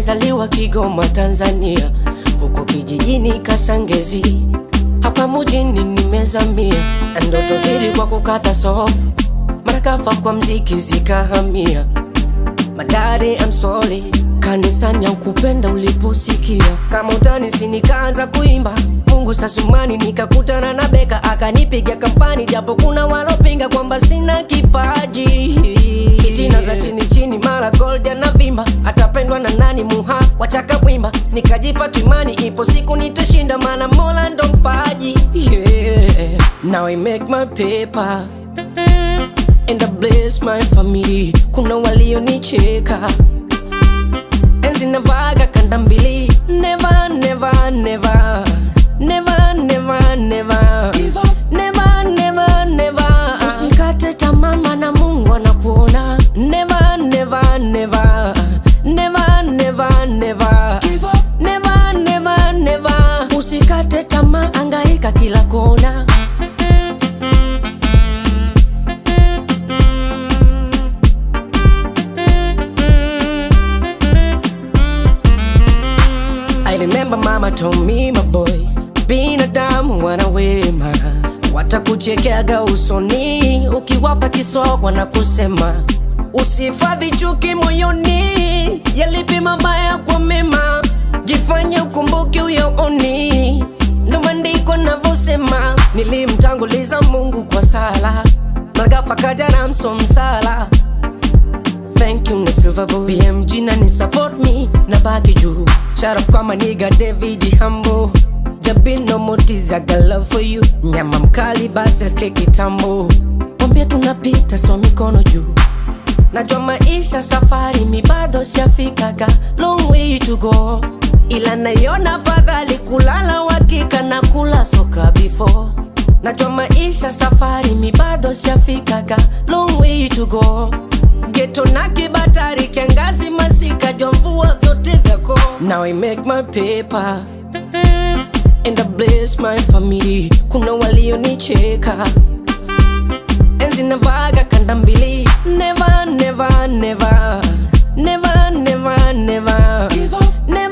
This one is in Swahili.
nimezaliwa Kigoma Tanzania, huko kijijini Kasangezi, hapa mjini nimezamia. Ndoto zili kwa kukata soft, marakafa kwa mziki zikahamia. Madare I'm sorry, kanisani haukupenda uliposikia. Kama utanisi nikaanza kuimba, Mungu sasumani nikakutana na Beka akanipiga kampani, japo kuna walopinga kwamba sina kipaji. Fitina za chini chini mara gold na vimba, atapendwa na nani muha wachaka wimba. Nikajipa imani ipo siku nitashinda, maana Mola ndo mpaji. Now I make my paper and I bless my family. Kuna walionicheka enzi navaga kanda mbili. Never, never, never, never, never, never, never, never, never. Usikate tamaa maana Mungu anakuona. Never, never, never, never, never, never, never, never, never. Usikate tamaa, angaika kila kona. I remember mama told me my boy, binadamu wana wema, watakuchekeaga usoni ukiwapa kisogo na kusema. Usifadhi chuki moyoni, yalipi mabaya kwa mema, jifanye ukumbuke uyaoni. Ndo maandiko navosema, nilimtanguliza Mungu kwa sala, magafa kaja na msomsala. Thank you na Silver Boy, BMG na ni support me na baki juu. Shout out kwa maniga David Hambo, Jabino Motiz, I got love for you. Nyama mkali basi SK kitambo, mwambia tunapita so mikono juu. Najua maisha safari mi bado sijafikaga, long way to go, ila naiona fadhali kulala wakika na kula soka before. Najua maisha safari mi bado sijafikaga, long way to go. Geto na kibatari kiangazi masika jua mvua vyote vyako. Now I make my paper and I bless my family. Kuna walionicheka enzi navaga kanda mbili. Never, never, never, never, never, never, never.